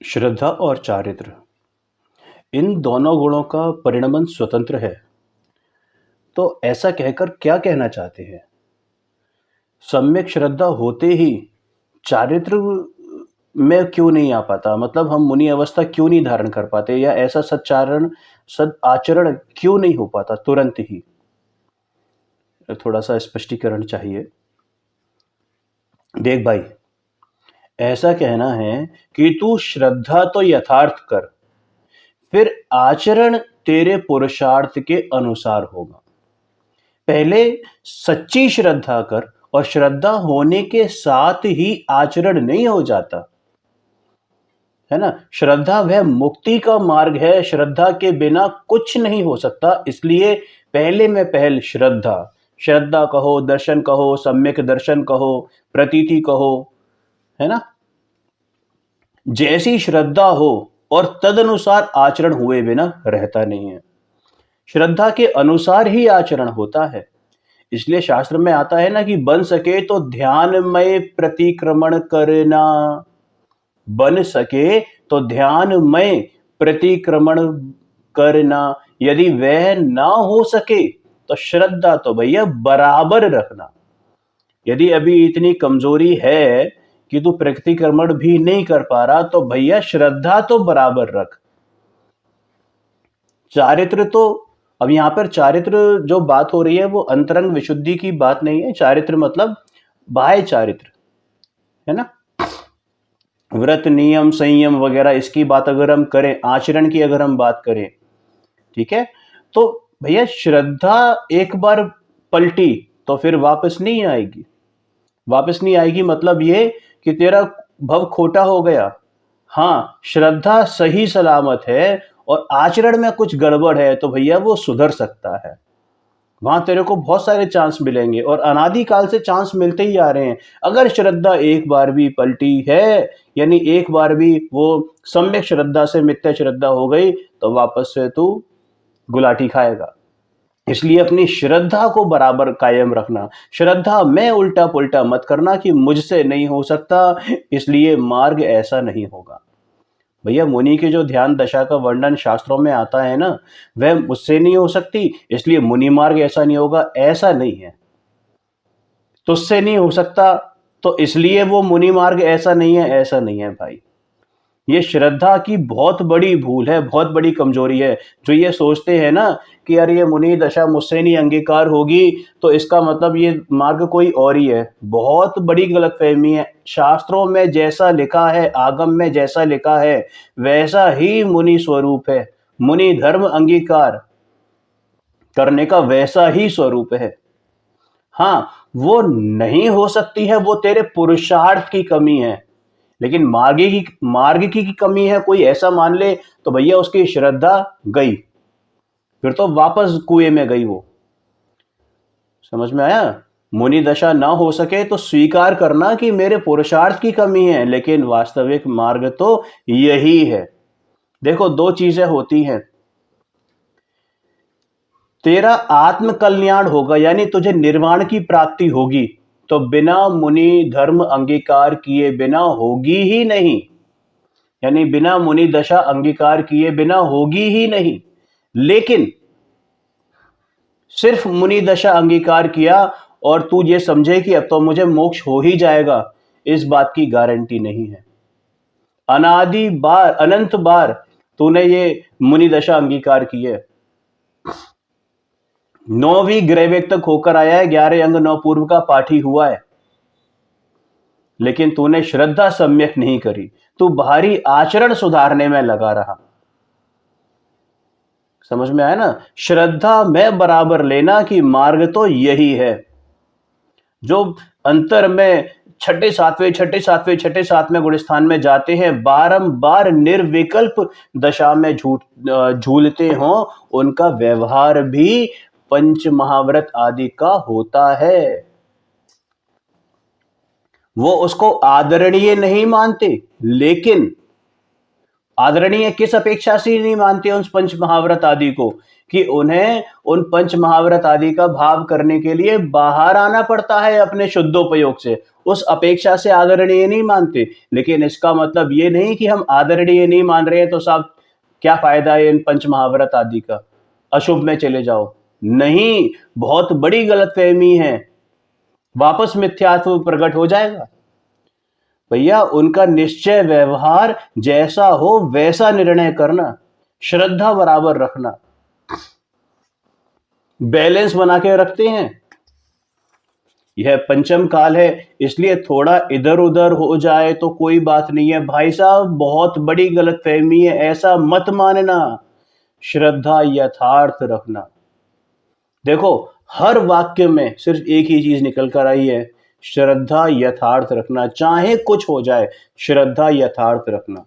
श्रद्धा और चारित्र, इन दोनों गुणों का परिणमन स्वतंत्र है। तो ऐसा कहकर क्या कहना चाहते हैं? सम्यक श्रद्धा होते ही चारित्र में क्यों नहीं आ पाता? मतलब हम मुनि अवस्था क्यों नहीं धारण कर पाते, या ऐसा सद आचरण क्यों नहीं हो पाता तुरंत ही? थोड़ा सा स्पष्टीकरण चाहिए। देख भाई, ऐसा कहना है कि तू श्रद्धा तो यथार्थ कर, फिर आचरण तेरे पुरुषार्थ के अनुसार होगा। पहले सच्ची श्रद्धा कर, और श्रद्धा होने के साथ ही आचरण नहीं हो जाता है ना। श्रद्धा वह मुक्ति का मार्ग है, श्रद्धा के बिना कुछ नहीं हो सकता। इसलिए पहले में पहल श्रद्धा, श्रद्धा कहो, दर्शन कहो, सम्यक दर्शन कहो, प्रतीति कहो, है ना। जैसी श्रद्धा हो और तदनुसार आचरण हुए बिना रहता नहीं है। श्रद्धा के अनुसार ही आचरण होता है। इसलिए शास्त्र में आता है ना कि बन सके तो ध्यानमय प्रतिक्रमण करना, बन सके तो ध्यानमय प्रतिक्रमण करना। यदि वह ना हो सके तो श्रद्धा तो भैया बराबर रखना। यदि अभी इतनी कमजोरी है कि तू प्रतिक्रमण भी नहीं कर पा रहा, तो भैया श्रद्धा तो बराबर रख। चारित्र तो, अब यहां पर चारित्र जो बात हो रही है वो अंतरंग विशुद्धि की बात नहीं है। चारित्र मतलब बाह्य चारित्र, है ना। व्रत, नियम, संयम वगैरह इसकी बात अगर हम करें, आचरण की अगर हम बात करें, ठीक है, तो भैया श्रद्धा एक बार पलटी तो फिर वापस नहीं आएगी। वापस नहीं आएगी मतलब ये कि तेरा भव खोटा हो गया। हाँ, श्रद्धा सही सलामत है और आचरण में कुछ गड़बड़ है तो भैया वो सुधर सकता है। वहां तेरे को बहुत सारे चांस मिलेंगे और अनादिकाल से चांस मिलते ही आ रहे हैं। अगर श्रद्धा एक बार भी पलटी है, यानी एक बार भी वो सम्यक श्रद्धा से मिथ्या श्रद्धा हो गई, तो वापस से तू गुलाटी खाएगा। इसलिए अपनी श्रद्धा को बराबर कायम रखना। श्रद्धा में उल्टा पुल्टा मत करना कि मुझसे नहीं हो सकता, इसलिए मार्ग ऐसा नहीं होगा। भैया मुनि की जो ध्यान दशा का वर्णन शास्त्रों में आता है ना, वह मुझसे नहीं हो सकती इसलिए मुनि मार्ग ऐसा नहीं होगा, ऐसा नहीं है। तुझसे नहीं हो सकता तो इसलिए वो मुनि मार्ग ऐसा नहीं है, ऐसा नहीं है भाई। ये श्रद्धा की बहुत बड़ी भूल है, बहुत बड़ी कमजोरी है। जो ये सोचते हैं ना कि यार ये मुनि दशा मुझसे नहीं अंगीकार होगी तो इसका मतलब ये मार्ग कोई और ही है, बहुत बड़ी गलतफहमी है। शास्त्रों में जैसा लिखा है, आगम में जैसा लिखा है, वैसा ही मुनि स्वरूप है। मुनि धर्म अंगीकार करने का वैसा ही स्वरूप है। हाँ, वो नहीं हो सकती है, वो तेरे पुरुषार्थ की कमी है। लेकिन मार्ग की कमी है, कोई ऐसा मान ले तो भैया उसकी श्रद्धा गई, फिर तो वापस कुएं में गई वो। समझ में आया? मुनि दशा ना हो सके तो स्वीकार करना कि मेरे पुरुषार्थ की कमी है, लेकिन वास्तविक मार्ग तो यही है। देखो, दो चीजें होती हैं। तेरा आत्म कल्याण होगा, यानी तुझे निर्वाण की प्राप्ति होगी, तो बिना मुनि धर्म अंगीकार किए बिना होगी ही नहीं। यानी बिना मुनि दशा अंगीकार किए बिना होगी ही नहीं। लेकिन सिर्फ मुनि दशा अंगीकार किया और तू ये समझे कि अब तो मुझे मोक्ष हो ही जाएगा, इस बात की गारंटी नहीं है। अनादि बार, अनंत बार तूने ये मुनि दशा अंगीकार की है। 9वीं ग्रेवेक तक होकर आया है, 11 अंग 9 पूर्व का पाठी हुआ है, लेकिन तूने श्रद्धा सम्यक नहीं करी। तू बाहरी आचरण सुधारने में लगा रहा। समझ में आया ना? श्रद्धा में बराबर लेना कि मार्ग तो यही है। जो अंतर में छठे सातवें गुण स्थान में जाते हैं, बारंबार निर्विकल्प दशा में झूलते हो, उनका व्यवहार भी पंच महाव्रत आदि का होता है। वो उसको आदरणीय नहीं मानते, लेकिन आदरणीय किस अपेक्षा से नहीं मानते उन पंच महाव्रत आदि को, कि उन्हें उन पंच महाव्रत आदि का भाव करने के लिए बाहर आना पड़ता है अपने शुद्धोपयोग से, उस अपेक्षा से आदरणीय नहीं मानते। लेकिन इसका मतलब ये नहीं कि हम आदरणीय नहीं मान रहे हैं तो साहब क्या फायदा है इन पंच महाव्रत आदि का, अशुभ में चले जाओ। नहीं, बहुत बड़ी गलतफहमी है, वापस मिथ्यात्व प्रकट हो जाएगा। भैया उनका निश्चय व्यवहार जैसा हो वैसा निर्णय करना, श्रद्धा बराबर रखना, बैलेंस बना के रखते हैं। यह पंचम काल है, इसलिए थोड़ा इधर उधर हो जाए तो कोई बात नहीं है। भाई साहब बहुत बड़ी गलतफहमी है, ऐसा मत मानना। श्रद्धा यथार्थ रखना। देखो हर वाक्य में सिर्फ एक ही चीज निकल कर आई है, श्रद्धा यथार्थ रखना। चाहे कुछ हो जाए, श्रद्धा यथार्थ रखना।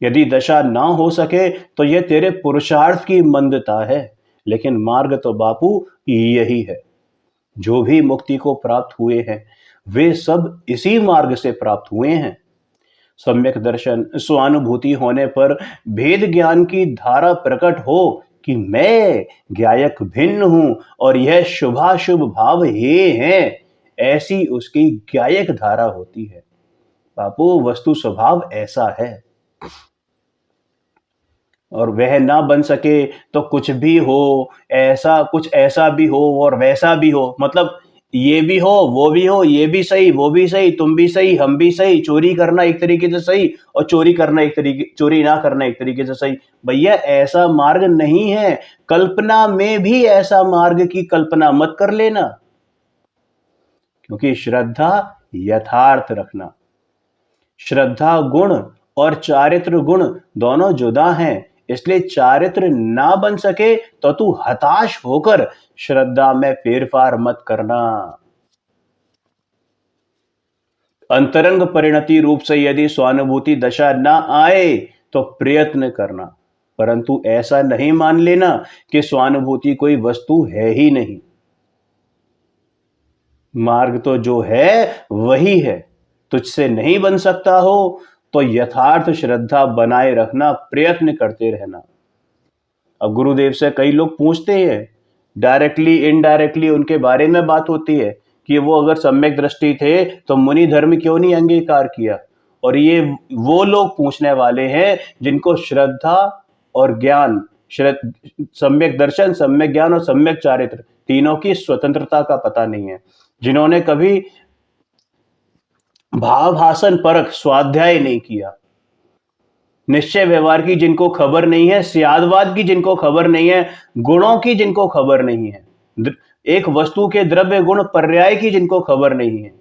यदि दशा ना हो सके तो यह तेरे पुरुषार्थ की मंदता है, लेकिन मार्ग तो बापू यही है। जो भी मुक्ति को प्राप्त हुए हैं वे सब इसी मार्ग से प्राप्त हुए हैं। सम्यक दर्शन स्वानुभूति होने पर भेद ज्ञान की धारा प्रकट हो कि मैं ज्ञायक भिन्न हूं और यह शुभाशुभ भाव ये हैं, ऐसी उसकी ज्ञायक धारा होती है। बापू वस्तु स्वभाव ऐसा है, और वह ना बन सके तो कुछ भी हो, ऐसा कुछ ऐसा भी हो और वैसा भी हो, मतलब ये भी हो वो भी हो, ये भी सही वो भी सही, तुम भी सही हम भी सही, चोरी करना एक तरीके से सही और चोरी ना करना एक तरीके से सही। भैया ऐसा मार्ग नहीं है, कल्पना में भी ऐसा मार्ग की कल्पना मत कर लेना, क्योंकि श्रद्धा यथार्थ रखना। श्रद्धा गुण और चारित्र गुण दोनों जुदा हैं, इसलिए चारित्र ना बन सके तो तू हताश होकर श्रद्धा में फेरफार मत करना। अंतरंग परिणति रूप से यदि स्वानुभूति दशा ना आए तो प्रयत्न करना, परंतु ऐसा नहीं मान लेना कि स्वानुभूति कोई वस्तु है ही नहीं। मार्ग तो जो है वही है, तुझसे नहीं बन सकता हो तो यथार्थ श्रद्धा बनाए रखना, प्रयत्न करते रहना। अब गुरुदेव से कई लोग पूछते हैं, डायरेक्टली इनडायरेक्टली उनके बारे में बात होती है कि वो अगर सम्यक दृष्टि थे तो मुनि धर्म क्यों नहीं अंगीकार किया। और ये वो लोग पूछने वाले हैं जिनको श्रद्धा और ज्ञान, सम्यक दर्शन, सम्यक ज्ञान और सम्यक चारित्र तीनों की स्वतंत्रता का पता नहीं है, जिन्होंने कभी भावभाषण परख स्वाध्याय नहीं किया, निश्चय व्यवहार की जिनको खबर नहीं है, स्यादवाद की जिनको खबर नहीं है, गुणों की जिनको खबर नहीं है, एक वस्तु के द्रव्य गुण पर्याय की जिनको खबर नहीं है,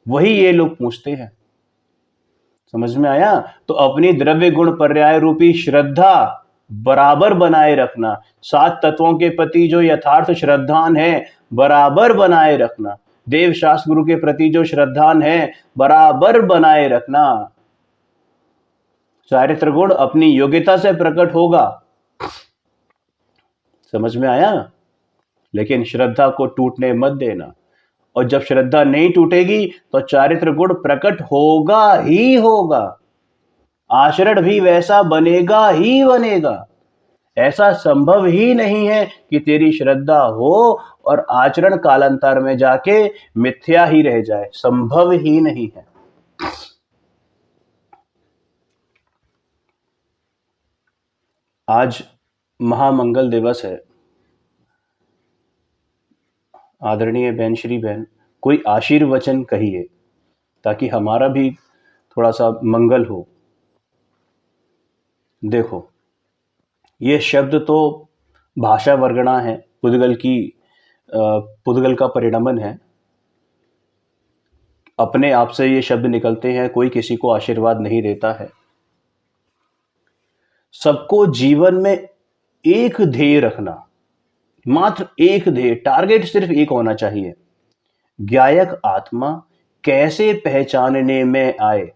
वही ये लोग पूछते हैं। समझ में आया? तो अपनी द्रव्य गुण पर्याय रूपी श्रद्धा बराबर बनाए रखना, सात तत्वों के प्रति जो यथार्थ श्रद्धान है बराबर बनाए रखना, देव शास्त्र गुरु के प्रति जो श्रद्धान है बराबर बनाए रखना। चारित्र गुण अपनी योग्यता से प्रकट होगा। समझ में आया? लेकिन श्रद्धा को टूटने मत देना, और जब श्रद्धा नहीं टूटेगी तो चारित्र गुण प्रकट होगा ही होगा, आचरण भी वैसा बनेगा ही बनेगा। ऐसा संभव ही नहीं है कि तेरी श्रद्धा हो और आचरण कालांतर में जाके मिथ्या ही रह जाए, संभव ही नहीं है। आज महामंगल दिवस है। आदरणीय बहन श्री बहन, कोई आशीर्वचन कहिए ताकि हमारा भी थोड़ा सा मंगल हो। देखो ये शब्द तो भाषा वर्गणा है, पुद्गल का परिणमन है। अपने आप से ये शब्द निकलते हैं, कोई किसी को आशीर्वाद नहीं देता है। सबको जीवन में एक ध्येय रखना, मात्र एक ध्येय, टारगेट सिर्फ एक होना चाहिए। ज्ञायक आत्मा कैसे पहचानने में आए,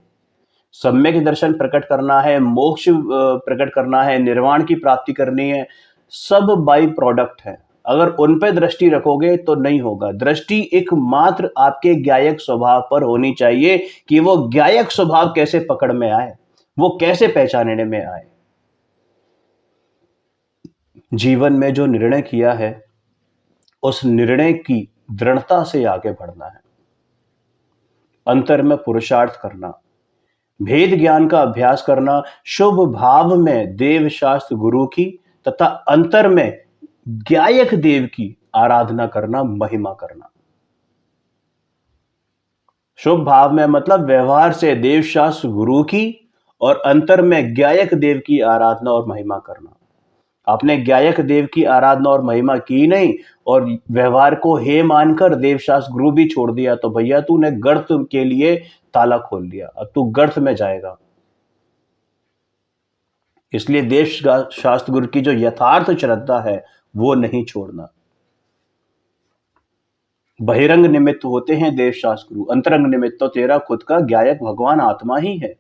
सम्यक दर्शन प्रकट करना है, मोक्ष प्रकट करना है, निर्वाण की प्राप्ति करनी है, सब बाई प्रोडक्ट है। अगर उन पे दृष्टि रखोगे तो नहीं होगा। दृष्टि एकमात्र आपके ज्ञायक स्वभाव पर होनी चाहिए कि वो ज्ञायक स्वभाव कैसे पकड़ में आए, वो कैसे पहचानने में आए। जीवन में जो निर्णय किया है उस निर्णय की दृढ़ता से आगे बढ़ना है, अंतर में पुरुषार्थ करना, भेद ज्ञान का अभ्यास करना, शुभ भाव में देव शास्त्र गुरु की तथा अंतर में ज्ञायक देव की आराधना करना, महिमा करना। शुभ भाव में मतलब व्यवहार से देव शास्त्र गुरु की और अंतर में ज्ञायक देव की आराधना और महिमा करना। आपने ज्ञायक देव की आराधना और महिमा की नहीं और व्यवहार को हे मानकर देव शास्त्र गुरु भी छोड़ दिया तो भैया तूने गर्त के लिए ताला खोल दिया, अब तू गर्त में जाएगा। इसलिए देव शास्त्र गुरु की जो यथार्थ श्रद्धा है वो नहीं छोड़ना। बहिरंग निमित्त होते हैं देव शास्त्र गुरु, अंतरंग निमित्त तो तेरा खुद का ज्ञायक भगवान आत्मा ही है।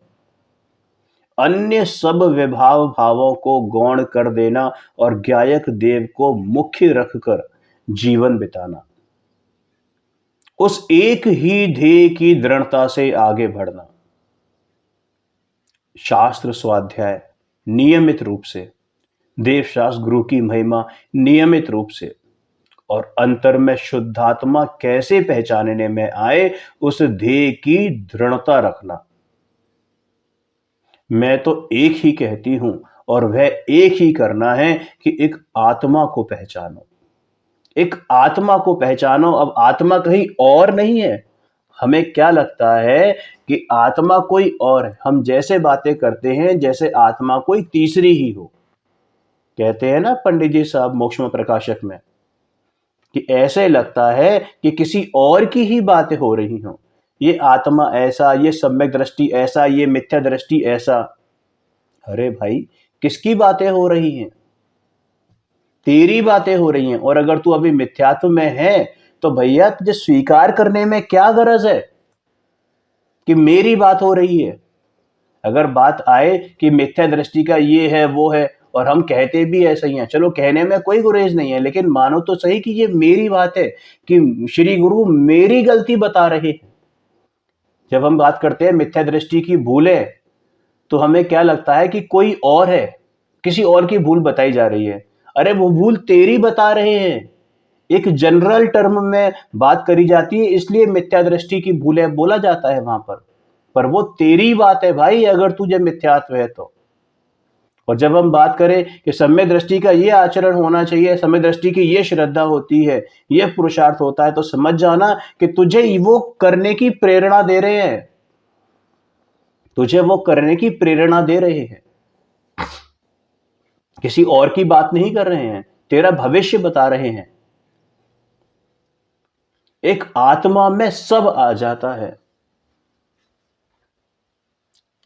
अन्य सब विभाव भावों को गौण कर देना और ज्ञायक देव को मुख्य रखकर जीवन बिताना, उस एक ही ध्येय की दृढ़ता से आगे बढ़ना। शास्त्र स्वाध्याय नियमित रूप से, देव शास्त्र गुरु की महिमा नियमित रूप से और अंतर में शुद्धात्मा कैसे पहचानने में आए उस ध्येय की दृढ़ता रखना। मैं तो एक ही कहती हूं और वह एक ही करना है कि एक आत्मा को पहचानो, एक आत्मा को पहचानो। अब आत्मा कहीं और नहीं है। हमें क्या लगता है कि आत्मा कोई और है, हम जैसे बातें करते हैं जैसे आत्मा कोई तीसरी ही हो। कहते हैं ना पंडित जी साहब मोक्ष प्रकाशक में कि ऐसे लगता है कि किसी और की ही बातें हो रही हों, ये आत्मा ऐसा, ये सम्यक दृष्टि ऐसा, ये मिथ्या दृष्टि ऐसा। अरे भाई किसकी बातें हो रही हैं? तेरी बातें हो रही हैं। और अगर तू अभी मिथ्यात्व में है तो भैया तुझे स्वीकार करने में क्या गरज है कि मेरी बात हो रही है। अगर बात आए कि मिथ्या दृष्टि का ये है वो है और हम कहते भी ऐसा ही हैं, चलो कहने में कोई गुरेज नहीं है, लेकिन मानो तो सही कि ये मेरी बात है कि श्री गुरु मेरी गलती बता रहे हैं। जब हम बात करते हैं मिथ्या दृष्टि की भूल है तो हमें क्या लगता है कि कोई और है, किसी और की भूल बताई जा रही है। अरे वो भूल तेरी बता रहे हैं। एक जनरल टर्म में बात करी जाती है, इसलिए मिथ्या दृष्टि की भूल है बोला जाता है वहां पर वो तेरी बात है भाई अगर तुझे मिथ्यात्व है तो। और जब हम बात करें कि सम्यक दृष्टि का ये आचरण होना चाहिए, सम्यक दृष्टि की ये श्रद्धा होती है, ये पुरुषार्थ होता है, तो समझ जाना कि तुझे वो करने की प्रेरणा दे रहे हैं, तुझे वो करने की प्रेरणा दे रहे हैं, किसी और की बात नहीं कर रहे हैं, तेरा भविष्य बता रहे हैं। एक आत्मा में सब आ जाता है।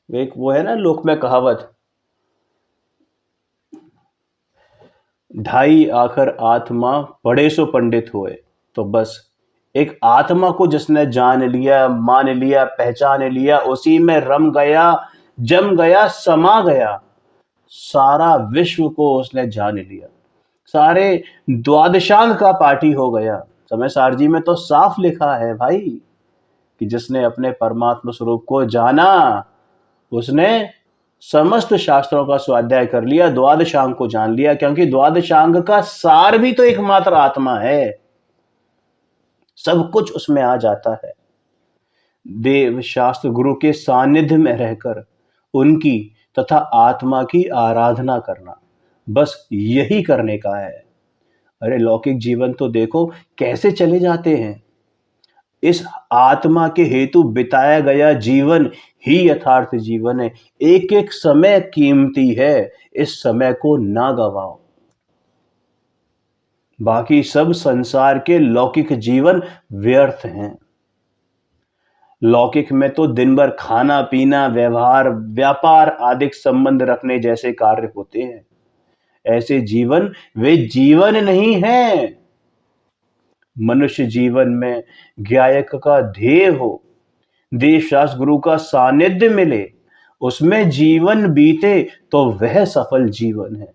एक वो है ना लोक में कहावत, ढाई आखर आत्मा बड़े सो पंडित हुए। तो बस एक आत्मा को जिसने जान लिया, मान लिया, पहचान लिया, उसी में रम गया, जम गया, समा गया, सारा विश्व को उसने जान लिया, सारे द्वादशांग का पाठी हो गया। समय सारजी में तो साफ लिखा है भाई कि जिसने अपने परमात्मा स्वरूप को जाना उसने समस्त शास्त्रों का स्वाध्याय कर लिया, द्वादशांग को जान लिया, क्योंकि द्वादशांग का सार भी तो एकमात्र आत्मा है, सब कुछ उसमें आ जाता है। देव शास्त्र गुरु के सानिध्य में रहकर उनकी तथा आत्मा की आराधना करना, बस यही करने का है। अरे लौकिक जीवन तो देखो कैसे चले जाते हैं। इस आत्मा के हेतु बिताया गया जीवन ही यथार्थ जीवन है। एक एक समय कीमती है, इस समय को ना गवाओ। बाकी सब संसार के लौकिक जीवन व्यर्थ हैं। लौकिक में तो दिन भर खाना पीना, व्यवहार, व्यापार आदि संबंध रखने जैसे कार्य होते हैं। ऐसे जीवन वे जीवन नहीं है। मनुष्य जीवन में ज्ञायक का ध्येय हो, देव शास्त्र गुरु का सानिध्य मिले, उसमें जीवन बीते तो वह सफल जीवन है।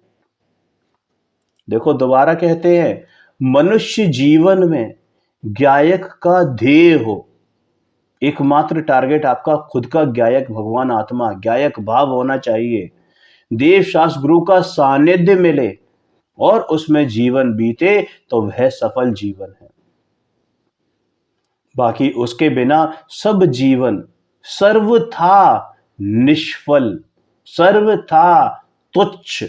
देखो दोबारा कहते हैं, मनुष्य जीवन में गायक का ध्येय हो, एकमात्र टारगेट आपका खुद का गायक भगवान आत्मा, गायक भाव होना चाहिए। देव शास्त्र गुरु का सानिध्य मिले और उसमें जीवन बीते तो वह सफल जीवन है। बाकी उसके बिना सब जीवन सर्वथा निष्फल, सर्वथा तुच्छ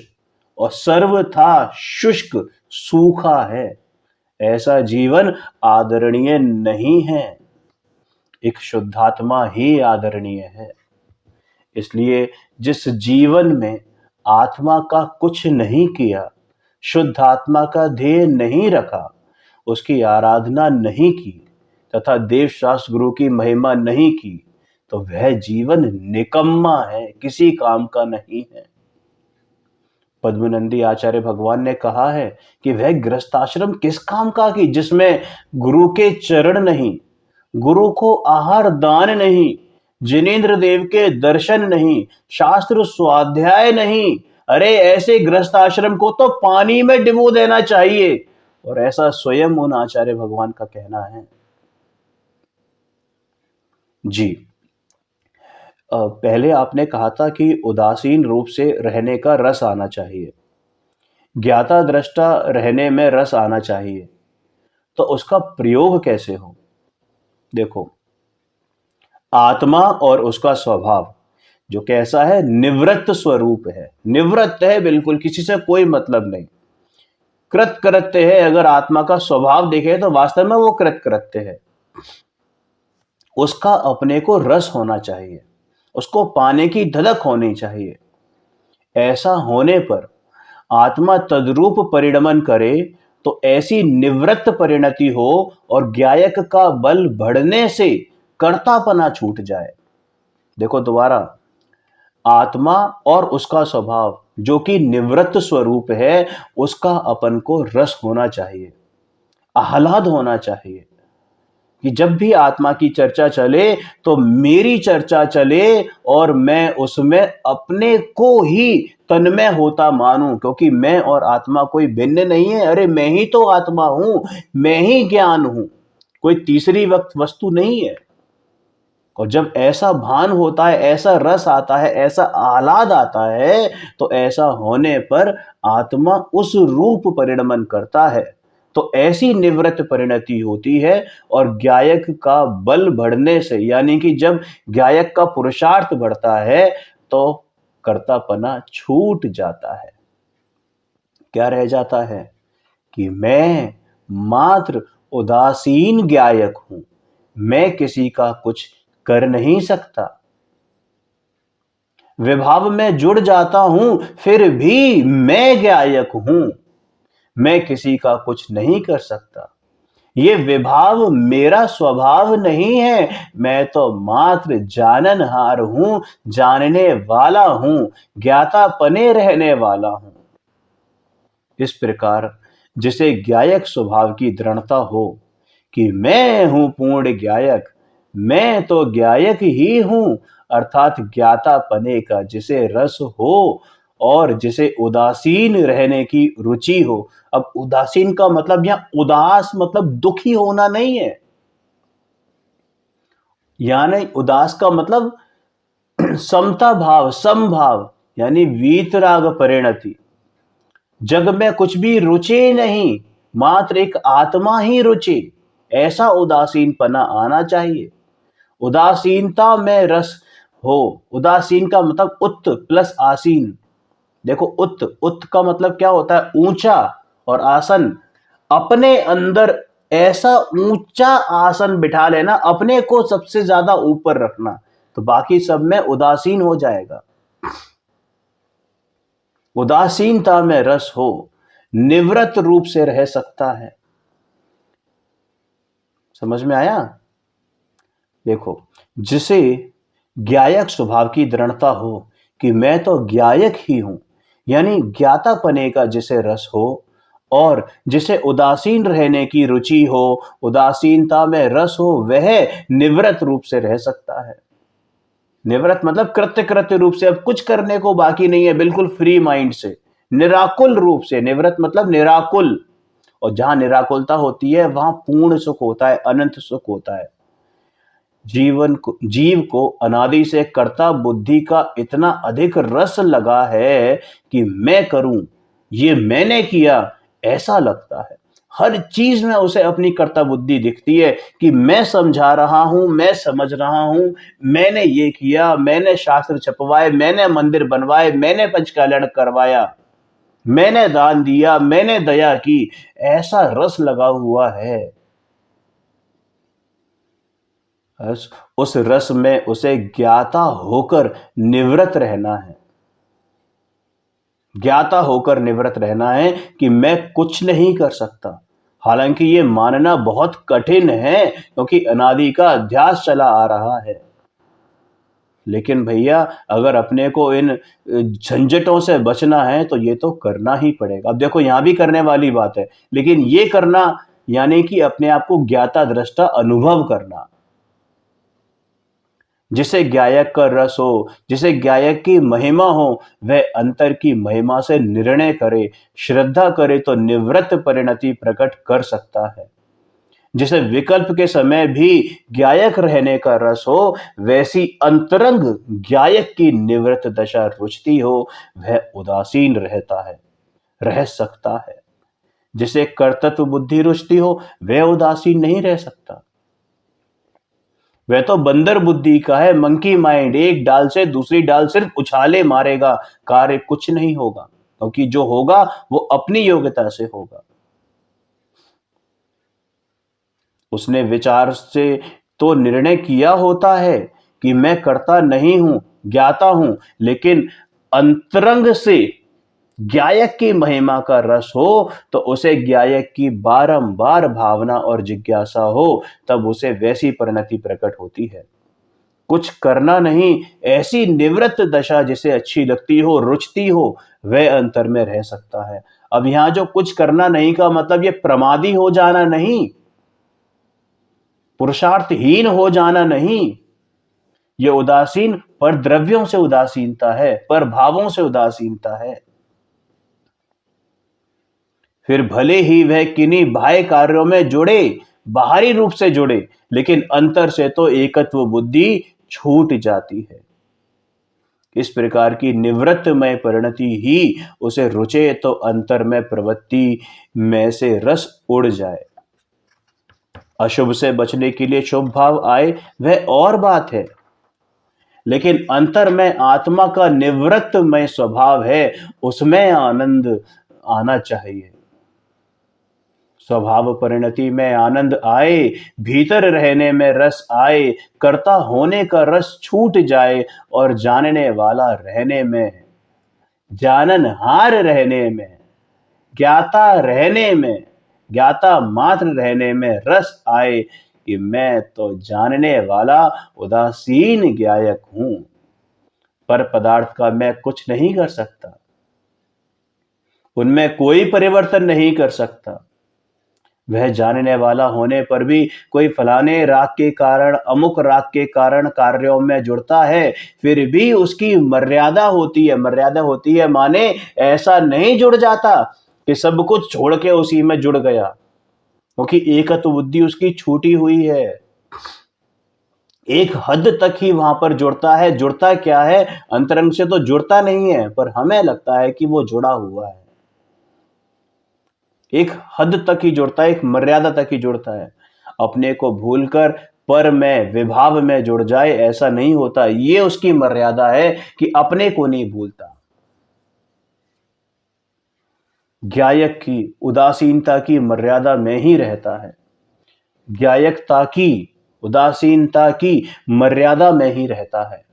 और सर्वथा शुष्क सूखा है। ऐसा जीवन आदरणीय नहीं है। एक शुद्धात्मा ही आदरणीय है। इसलिए जिस जीवन में आत्मा का कुछ नहीं किया, शुद्ध आत्मा का ध्येय नहीं रखा, उसकी आराधना नहीं की तथा देव शास्त्र गुरु की महिमा नहीं की, तो वह जीवन निकम्मा है, किसी काम का नहीं है। पद्मनंदी आचार्य भगवान ने कहा है कि वह गृहस्थाश्रम किस काम का कि जिसमें गुरु के चरण नहीं, गुरु को आहार दान नहीं, जिनेन्द्र देव के दर्शन नहीं, शास्त्र स्वाध्याय नहीं। अरे ऐसे गृहस्थाश्रम को तो पानी में डुबो देना चाहिए, और ऐसा स्वयं उन आचार्य भगवान का कहना है। जी, पहले आपने कहा था कि उदासीन रूप से रहने का रस आना चाहिए, ज्ञाता दृष्टा रहने में रस आना चाहिए। तो उसका प्रयोग कैसे हो? देखो, आत्मा और उसका स्वभाव जो कैसा है, निवृत्त स्वरूप है, निवृत्त है, बिल्कुल किसी से कोई मतलब नहीं, कृत कृत्य है। अगर आत्मा का स्वभाव देखे तो वास्तव में वो कृत कृत्य है। उसका अपने को रस होना चाहिए, उसको पाने की धड़क होनी चाहिए। ऐसा होने पर आत्मा तद्रूप परिणमन करे तो ऐसी निवृत्त परिणति हो और गायक का बल बढ़ने से कर्तापना छूट जाए। देखो दोबारा, आत्मा और उसका स्वभाव जो कि निवृत्त स्वरूप है, उसका अपन को रस होना चाहिए, आह्लाद होना चाहिए कि जब भी आत्मा की चर्चा चले तो मेरी चर्चा चले और मैं उसमें अपने को ही तन्मय होता मानूं, क्योंकि मैं और आत्मा कोई भिन्न नहीं है। अरे मैं ही तो आत्मा हूं, मैं ही ज्ञान हूं, कोई तीसरी वस्तु नहीं है। और जब ऐसा भान होता है, ऐसा रस आता है, ऐसा आह्लाद आता है, तो ऐसा होने पर आत्मा उस रूप परिणमन करता है, तो ऐसी निवृत्त परिणति होती है। और गायक का बल बढ़ने से, यानी कि जब गायक का पुरुषार्थ बढ़ता है तो कर्तापना छूट जाता है। क्या रह जाता है कि मैं मात्र उदासीन गायक हूं, मैं किसी का कुछ कर नहीं सकता। विभाव में जुड़ जाता हूं फिर भी मैं गायक हूं, मैं किसी का कुछ नहीं कर सकता। ये विभाव मेरा स्वभाव नहीं है, मैं तो मात्र जाननहार हूं, जानने वाला हूं, ज्ञातापने रहने वाला हूं। इस प्रकार जिसे गायक स्वभाव की दृढ़ता हो कि मैं हूं पूर्ण गायक, मैं तो गायक ही हूं, अर्थात ज्ञातापने का जिसे रस हो और जिसे उदासीन रहने की रुचि हो। अब उदासीन का मतलब यहां उदास मतलब दुखी होना नहीं है, यानी उदास का मतलब समता भाव, समभाव, यानी वीतराग परिणति। जग में कुछ भी रुचे नहीं, मात्र एक आत्मा ही रुचे, ऐसा उदासीनपना आना चाहिए। उदासीनता में रस हो। उदासीन का मतलब उत्त प्लस आसीन। देखो, उत्त का मतलब क्या होता है, ऊंचा, और आसन अपने अंदर ऐसा ऊंचा आसन बिठा लेना, अपने को सबसे ज्यादा ऊपर रखना, तो बाकी सब में उदासीन हो जाएगा। उदासीनता में रस हो, निवृत्त रूप से रह सकता है। समझ में आया? देखो, जिसे गायक स्वभाव की दृढ़ता हो कि मैं तो गायक ही हूं, यानी ज्ञातापने का जिसे रस हो, और जिसे उदासीन रहने की रुचि हो, उदासीनता में रस हो, वह निवृत्त रूप से रह सकता है। निवृत्त मतलब कृत्य रूप से, अब कुछ करने को बाकी नहीं है, बिल्कुल फ्री माइंड से, निराकुल रूप से। निवृत्त मतलब निराकुल, और जहां निराकुलता होती है वहां पूर्ण सुख होता है, अनंत सुख होता है। जीव को अनादि से कर्ता बुद्धि का इतना अधिक रस लगा है कि मैं करूं, ये मैंने किया, ऐसा लगता है। हर चीज में उसे अपनी कर्ता बुद्धि दिखती है कि मैं समझा रहा हूं, मैं समझ रहा हूं, मैंने ये किया, मैंने शास्त्र छपवाए, मैंने मंदिर बनवाए, मैंने पंच कल्याण करवाया, मैंने दान दिया, मैंने दया की, ऐसा रस लगा हुआ है। उस रस में उसे ज्ञाता होकर निवृत्त रहना है। ज्ञाता होकर निवृत्त रहना है कि मैं कुछ नहीं कर सकता। हालांकि ये मानना बहुत कठिन है क्योंकि अनादि का अध्यास चला आ रहा है। लेकिन भैया अगर अपने को इन झंझटों से बचना है तो ये तो करना ही पड़ेगा। अब देखो यहां भी करने वाली बात है, लेकिन ये करना यानी कि अपने आप को ज्ञाता दृष्टा अनुभव करना। जिसे गायक का रस हो, जिसे गायक की महिमा हो, वह अंतर की महिमा से निर्णय करे, श्रद्धा करे तो निवृत्त परिणति प्रकट कर सकता है। जिसे विकल्प के समय भी गायक रहने का रस हो, वैसी अंतरंग गायक की निवृत्त दशा रुचती हो, वह उदासीन रहता है, रह सकता है। जिसे कर्तृत्व बुद्धि रुचती हो, वह उदासीन नहीं रह सकता। वह तो बंदर बुद्धि का है, मंकी माइंड, एक डाल से दूसरी डाल सिर्फ उछाले मारेगा, कार्य कुछ नहीं होगा, क्योंकि जो होगा वो अपनी योग्यता से होगा। उसने विचार से तो निर्णय किया होता है कि मैं करता नहीं हूं, ज्ञाता हूं, लेकिन अंतरंग से गायक की महिमा का रस हो तो उसे गायक की बारंबार भावना और जिज्ञासा हो, तब उसे वैसी परिणति प्रकट होती है। कुछ करना नहीं, ऐसी निवृत्त दशा जिसे अच्छी लगती हो, रुचती हो, वह अंतर में रह सकता है। अब यहां जो कुछ करना नहीं का मतलब ये प्रमादी हो जाना नहीं, पुरुषार्थहीन हो जाना नहीं। ये उदासीन पर द्रव्यों से उदासीनता है, पर भावों से उदासीनता है। फिर भले ही वह किन्हीं बाह्य कार्यों में जुड़े, बाहरी रूप से जुड़े, लेकिन अंतर से तो एकत्व बुद्धि छूट जाती है। इस प्रकार की निवृत्तमय परिणति ही उसे रुचे तो अंतर में प्रवृत्ति में से रस उड़ जाए। अशुभ से बचने के लिए शुभ भाव आए वह और बात है, लेकिन अंतर में आत्मा का निवृत्तमय स्वभाव है, उसमें आनंद आना चाहिए। स्वभाव परिणति में आनंद आए, भीतर रहने में रस आए, कर्ता होने का रस छूट जाए और जानने वाला रहने में, जाननहार रहने में, ज्ञाता रहने में, ज्ञाता मात्र रहने में रस आए कि मैं तो जानने वाला उदासीन ज्ञायक हूं, पर पदार्थ का मैं कुछ नहीं कर सकता, उनमें कोई परिवर्तन नहीं कर सकता। वह जानने वाला होने पर भी कोई फलाने राग के कारण, अमुक राग के कारण कार्यों में जुड़ता है, फिर भी उसकी मर्यादा होती है। मर्यादा होती है माने ऐसा नहीं जुड़ जाता कि सब कुछ छोड़ के उसी में जुड़ गया, क्योंकि एकत्व बुद्धि उसकी छूटी हुई है। एक हद तक ही वहां पर जुड़ता है। जुड़ता क्या है? अंतरंग से तो जुड़ता नहीं है, पर हमें लगता है कि वो जुड़ा हुआ है। एक हद तक ही जुड़ता है, एक मर्यादा तक ही जुड़ता है। अपने को भूलकर पर में, विभाव में जुड़ जाए, ऐसा नहीं होता। ये उसकी मर्यादा है कि अपने को नहीं भूलता। ज्ञायक की उदासीनता की मर्यादा में ही रहता है। ज्ञायकता की, उदासीनता की मर्यादा में ही रहता है।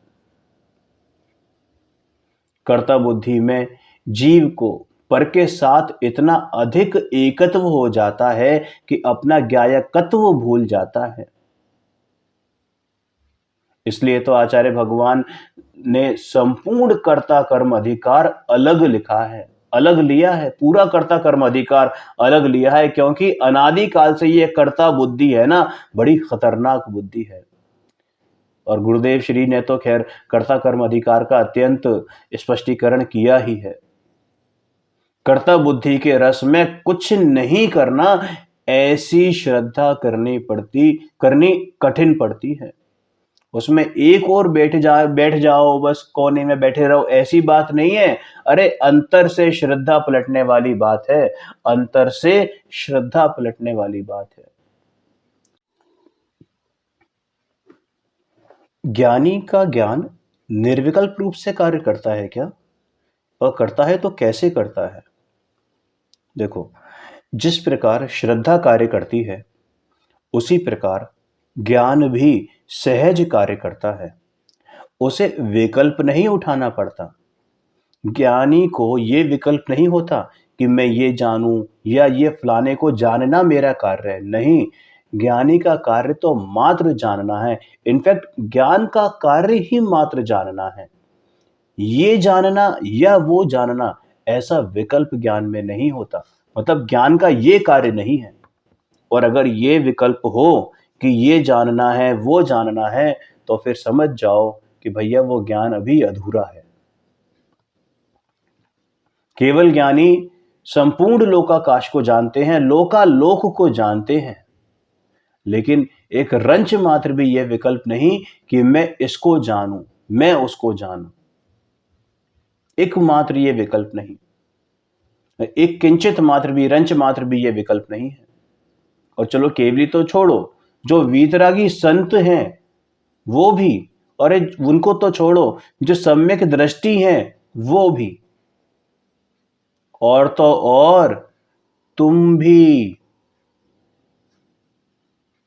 कर्ता बुद्धि में जीव को पर के साथ इतना अधिक एकत्व हो जाता है कि अपना ज्ञायकत्व भूल जाता है। इसलिए तो आचार्य भगवान ने संपूर्ण कर्ता कर्म अधिकार अलग लिखा है, अलग लिया है। पूरा कर्ता कर्म अधिकार अलग लिया है, क्योंकि अनादि काल से ये कर्ता बुद्धि है ना, बड़ी खतरनाक बुद्धि है। और गुरुदेव श्री ने तो खैर कर्ता कर्म अधिकार का अत्यंत स्पष्टीकरण किया ही है। कर्ता बुद्धि के रस में कुछ नहीं करना, ऐसी श्रद्धा करनी कठिन पड़ती है। उसमें एक और बैठ जाओ, बस कोने में बैठे रहो, ऐसी बात नहीं है। अरे अंतर से श्रद्धा पलटने वाली बात है, अंतर से श्रद्धा पलटने वाली बात है। ज्ञानी का ज्ञान निर्विकल्प रूप से कार्य करता है क्या? और करता है तो कैसे करता है? देखो, जिस प्रकार श्रद्धा कार्य करती है, उसी प्रकार ज्ञान भी सहज कार्य करता है। उसे विकल्प नहीं उठाना पड़ता। ज्ञानी को ये विकल्प नहीं होता कि मैं ये जानूं या ये फलाने को जानना मेरा कार्य है। नहीं, ज्ञानी का कार्य तो मात्र जानना है। इनफैक्ट ज्ञान का कार्य ही मात्र जानना है। ये जानना या वो जानना, ऐसा विकल्प ज्ञान में नहीं होता। मतलब ज्ञान का ये कार्य नहीं है। और अगर ये विकल्प हो कि ये जानना है वो जानना है, तो फिर समझ जाओ कि भैया वो ज्ञान अभी अधूरा है। केवल ज्ञानी संपूर्ण लोकाकाश को जानते हैं, लोकालोक को जानते हैं, लेकिन एक रंच मात्र भी यह विकल्प नहीं कि मैं इसको जानूं, मैं उसको जानूं। एक मात्र ये विकल्प नहीं, एक किंचित मात्र भी, रंच मात्र भी ये विकल्प नहीं है। और चलो केवली तो छोड़ो, जो वीतरागी संत हैं वो भी, और उनको तो छोड़ो, जो सम्यक दृष्टि हैं वो भी, और तो और तुम भी।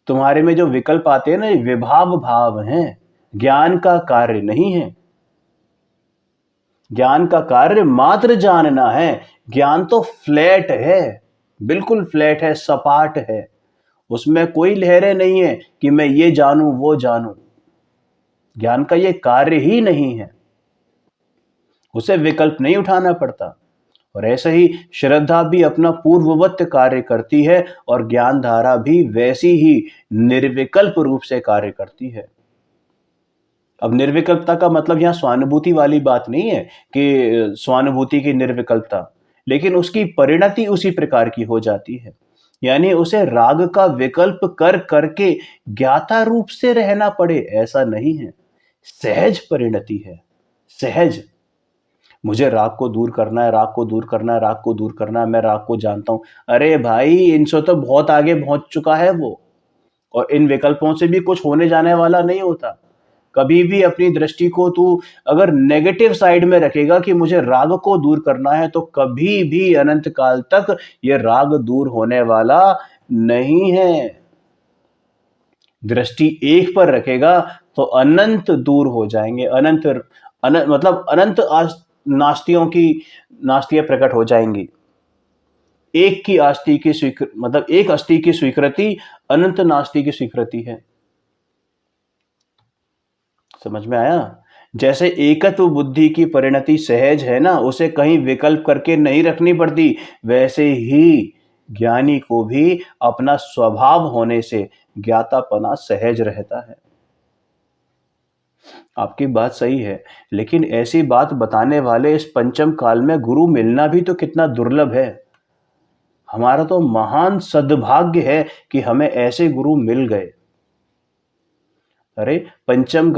तुम्हारे में जो विकल्प आते हैं ना, विभाव भाव हैं, ज्ञान का कार्य नहीं है। ज्ञान का कार्य मात्र जानना है। ज्ञान तो फ्लैट है, बिल्कुल फ्लैट है, सपाट है। उसमें कोई लहरें नहीं है कि मैं ये जानूं वो जानूं। ज्ञान का ये कार्य ही नहीं है, उसे विकल्प नहीं उठाना पड़ता। और ऐसे ही श्रद्धा भी अपना पूर्ववत कार्य करती है, और ज्ञान धारा भी वैसी ही निर्विकल्प रूप से कार्य करती है। अब निर्विकल्पता का मतलब यहां स्वानुभूति वाली बात नहीं है कि स्वानुभूति की निर्विकल्पता, लेकिन उसकी परिणति उसी प्रकार की हो जाती है। यानी उसे राग का विकल्प कर करके ज्ञाता रूप से रहना पड़े, ऐसा नहीं है। सहज परिणति है, सहज। मुझे राग को दूर करना है, राग को दूर करना है, राग को दूर करना है, मैं राग को जानता हूं। अरे भाई, इनसे तो बहुत आगे पहुंच चुका है वो, और इन विकल्पों से भी कुछ होने जाने वाला नहीं होता। कभी भी अपनी दृष्टि को तू अगर नेगेटिव साइड में रखेगा कि मुझे राग को दूर करना है, तो कभी भी अनंत काल तक ये राग दूर होने वाला नहीं है। दृष्टि एक पर रखेगा तो अनंत दूर हो जाएंगे, मतलब अनंत नास्तियों की नास्तियां प्रकट हो जाएंगी। एक की आस्ति की मतलब एक अस्थि की स्वीकृति अनंत नास्ति की स्वीकृति है। समझ में आया? जैसे एकत्व बुद्धि की परिणति सहज है ना, उसे कहीं विकल्प करके नहीं रखनी पड़ती, वैसे ही ज्ञानी को भी अपना स्वभाव होने से ज्ञातापना सहज रहता है। आपकी बात सही है, लेकिन ऐसी बात बताने वाले इस पंचम काल में गुरु मिलना भी तो कितना दुर्लभ है। हमारा तो महान सद्भाग्य है कि हमें ऐसे गुरु मिल गए। अरे पंचम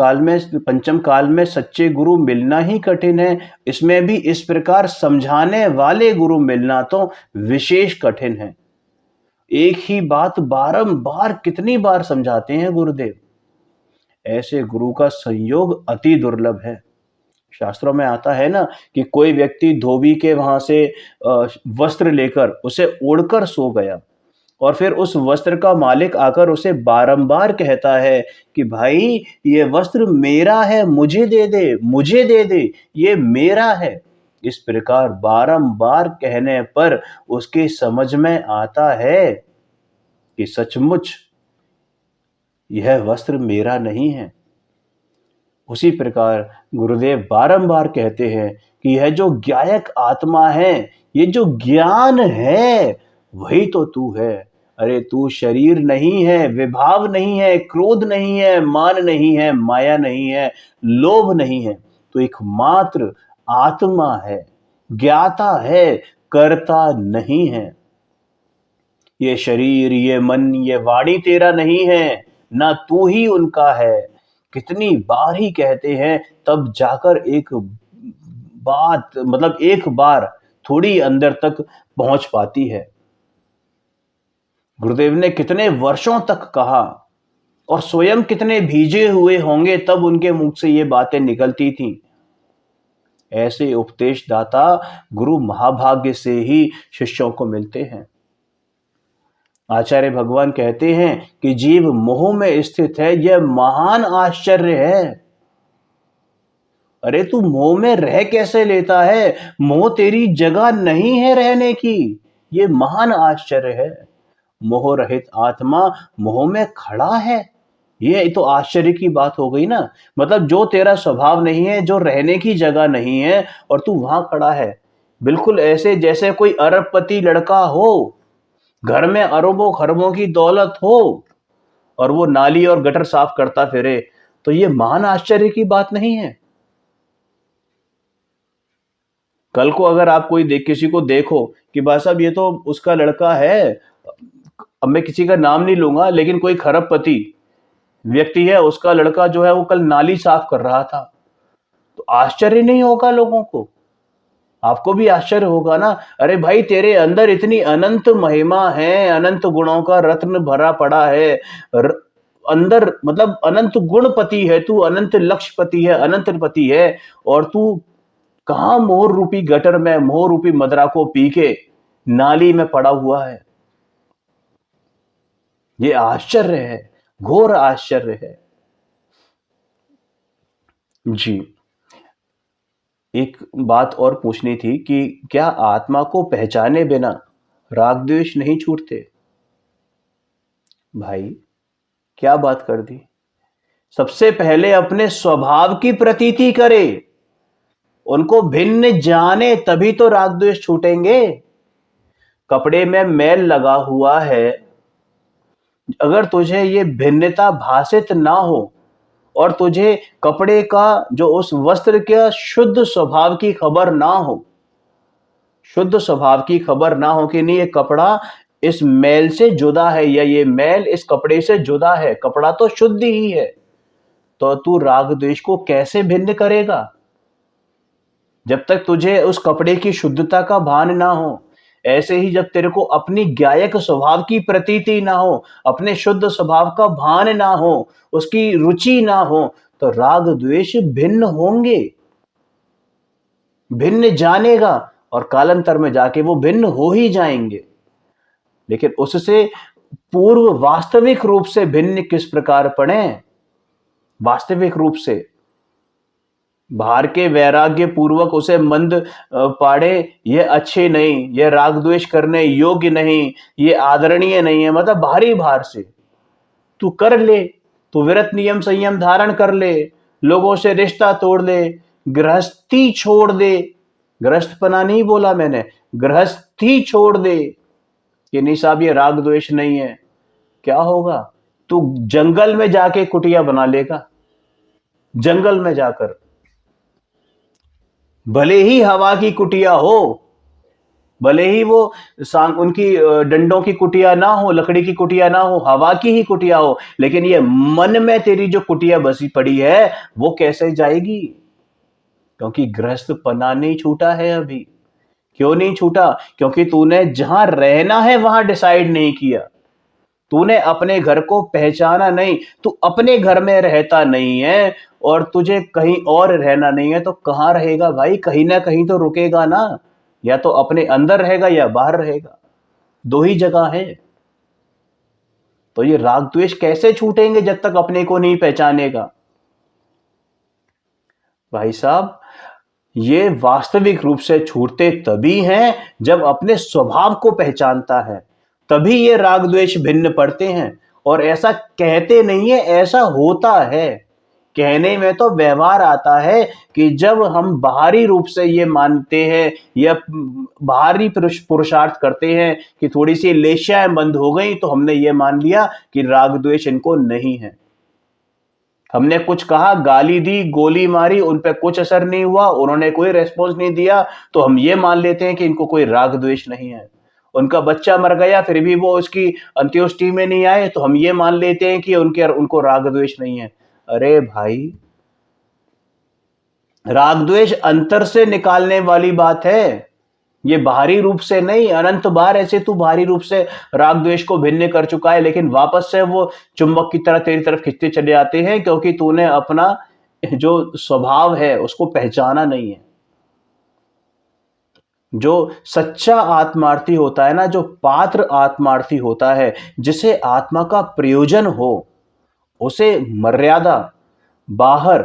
काल में सच्चे गुरु मिलना ही कठिन है, इसमें भी इस प्रकार समझाने वाले गुरु मिलना तो विशेष कठिन है। एक ही बात बारंबार कितनी बार समझाते हैं गुरुदेव। ऐसे गुरु का संयोग अति दुर्लभ है। शास्त्रों में आता है ना कि कोई व्यक्ति धोबी के वहां से वस्त्र लेकर उसे ओढ़कर सो गया, और फिर उस वस्त्र का मालिक आकर उसे बारंबार कहता है कि भाई ये वस्त्र मेरा है, मुझे दे दे, मुझे दे दे, ये मेरा है। इस प्रकार बारंबार कहने पर उसके समझ में आता है कि सचमुच यह वस्त्र मेरा नहीं है। उसी प्रकार गुरुदेव बारंबार कहते हैं कि यह जो ज्ञायक आत्मा है, ये जो ज्ञान है, वही तो तू है। अरे तू शरीर नहीं है, विभाव नहीं है, क्रोध नहीं है, मान नहीं है, माया नहीं है, लोभ नहीं है, तो एकमात्र आत्मा है, ज्ञाता है। करता नहीं है। ये शरीर, ये मन, ये वाणी तेरा नहीं है, ना तू ही उनका है। कितनी बार ही कहते हैं, तब जाकर एक बात, मतलब एक बार थोड़ी अंदर तक पहुंच पाती है। गुरुदेव ने कितने वर्षों तक कहा और स्वयं कितने भीजे हुए होंगे तब उनके मुख से ये बातें निकलती थीं। ऐसे उपदेश दाता गुरु महाभाग्य से ही शिष्यों को मिलते हैं। आचार्य भगवान कहते हैं कि जीव मोह में स्थित है, यह महान आश्चर्य है। अरे तू मोह में रह कैसे लेता है? मोह तेरी जगह नहीं है रहने की, ये महान आश्चर्य है। मोह रहित आत्मा मोह में खड़ा है, ये तो आश्चर्य की बात हो गई ना। मतलब जो तेरा स्वभाव नहीं है, जो रहने की जगह नहीं है, और तू वहां खड़ा है। बिल्कुल ऐसे जैसे कोई अरबपति लड़का हो, घर में अरबों खरबों की दौलत हो, और वो नाली और गटर साफ करता फिरे। तो ये महान आश्चर्य की बात नहीं है? कल को अगर आप किसी को देखो कि भाई साहब ये तो उसका लड़का है, अब मैं किसी का नाम नहीं लूंगा, लेकिन कोई खरबपति व्यक्ति है, उसका लड़का जो है वो कल नाली साफ कर रहा था, तो आश्चर्य नहीं होगा लोगों को? आपको भी आश्चर्य होगा ना। अरे भाई, तेरे अंदर इतनी अनंत महिमा है, अनंत गुणों का रत्न भरा पड़ा है। अंदर मतलब अनंत गुणपति है तू, अनंत लक्ष्यपति है, अनंत पति है, और तू कहां मोह रूपी गटर में मोह रूपी मदरा को पी के नाली में पड़ा हुआ है। ये आश्चर्य है, घोर आश्चर्य है जी। एक बात और पूछनी थी कि क्या आत्मा को पहचाने बिना राग द्वेष नहीं छूटते? भाई क्या बात कर दी। सबसे पहले अपने स्वभाव की प्रतीति करे, उनको भिन्न जाने, तभी तो राग द्वेष छूटेंगे। कपड़े में मैल लगा हुआ है, अगर तुझे ये भिन्नता भासित ना हो और तुझे कपड़े का जो उस वस्त्र के शुद्ध स्वभाव की खबर ना हो, शुद्ध स्वभाव की खबर ना हो कि नहीं ये कपड़ा इस मैल से जुदा है, या ये मैल इस कपड़े से जुदा है, कपड़ा तो शुद्ध ही है, तो तू राग द्वेष को कैसे भिन्न करेगा? जब तक तुझे उस कपड़े की शुद्धता का भान ना हो। ऐसे ही जब तेरे को अपनी गायक स्वभाव की प्रतीति ना हो, अपने शुद्ध स्वभाव का भान ना हो, उसकी रुचि ना हो, तो राग द्वेष भिन्न होंगे, भिन्न जानेगा, और कालांतर में जाके वो भिन्न हो ही जाएंगे। लेकिन उससे पूर्व वास्तविक रूप से भिन्न किस प्रकार पड़े? वास्तविक रूप से बाहर के वैराग्य पूर्वक उसे मंद पाड़े, ये अच्छे नहीं, ये राग द्वेष करने योग्य नहीं, ये आदरणीय नहीं है, मतलब बाहरी भार से तू कर ले, तू विरत नियम संयम धारण कर ले, लोगों से रिश्ता तोड़ ले, गृहस्थी छोड़ दे। गृहस्थपना नहीं बोला मैंने, गृहस्थी छोड़ दे कि नहीं साहब ये राग द्वेष नहीं है। क्या होगा? तू जंगल में जाके कुटिया बना लेगा, जंगल में जाकर, भले ही हवा की कुटिया हो, भले ही वो उनकी डंडों की कुटिया ना हो, लकड़ी की कुटिया ना हो, हवा की ही कुटिया हो, लेकिन ये मन में तेरी जो कुटिया बसी पड़ी है वो कैसे जाएगी? क्योंकि गृहस्थ पना नहीं छूटा है अभी। क्यों नहीं छूटा? क्योंकि तूने जहां रहना है वहां डिसाइड नहीं किया, तूने अपने घर को पहचाना नहीं, तू अपने घर में रहता नहीं है और तुझे कहीं और रहना नहीं है, तो कहां रहेगा भाई? कहीं ना कहीं तो रुकेगा ना, या तो अपने अंदर रहेगा या बाहर रहेगा, दो ही जगह है। तो ये राग द्वेष कैसे छूटेंगे जब तक अपने को नहीं पहचानेगा? भाई साहब, ये वास्तविक रूप से छूटते तभी हैं जब अपने स्वभाव को पहचानता है, तभी ये राग द्वेष भिन्न पड़ते हैं। और ऐसा कहते नहीं है, ऐसा होता है। कहने में तो व्यवहार आता है कि जब हम बाहरी रूप से ये मानते हैं या बाहरी पुरुषार्थ करते हैं कि थोड़ी सी लेशाएं बंद हो गई, तो हमने ये मान लिया कि राग द्वेष इनको नहीं है। हमने कुछ कहा, गाली दी, गोली मारी, उन पे कुछ असर नहीं हुआ, उन्होंने कोई रेस्पॉन्स नहीं दिया, तो हम ये मान लेते हैं कि इनको कोई राग द्वेष नहीं है। उनका बच्चा मर गया, फिर भी वो उसकी अंत्येष्टि में नहीं आए, तो हम ये मान लेते हैं कि उनको राग द्वेष नहीं है। अरे भाई, राग द्वेष अंतर से निकालने वाली बात है, ये बाहरी रूप से नहीं। अनंत बार ऐसे तू बाहरी रूप से राग द्वेष को भिन्न कर चुका है, लेकिन वापस से वो चुंबक की तरह तेरी तरफ खींचते चले आते हैं, क्योंकि तूने अपना जो स्वभाव है उसको पहचाना नहीं है। जो सच्चा आत्मार्थी होता है ना, जो पात्र आत्मार्थी होता है, जिसे आत्मा का प्रयोजन हो, उसे मर्यादा बाहर,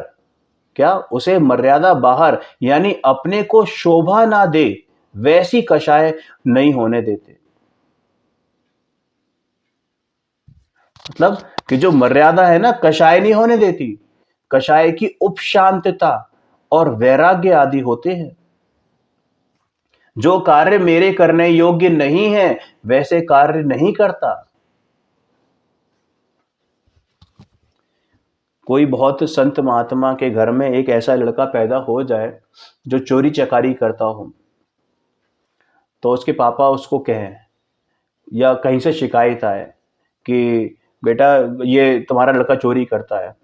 क्या उसे मर्यादा बाहर यानी अपने को शोभा ना दे वैसी कषाय नहीं होने देते। मतलब कि जो मर्यादा है ना, कषाय नहीं होने देती। कषाय की उपशांतता और वैराग्य आदि होते हैं। जो कार्य मेरे करने योग्य नहीं है वैसे कार्य नहीं करता। कोई बहुत संत महात्मा के घर में एक ऐसा लड़का पैदा हो जाए जो चोरी चकारी करता हो, तो उसके पापा उसको कहें या कहीं से शिकायत आए कि बेटा ये तुम्हारा लड़का चोरी करता है,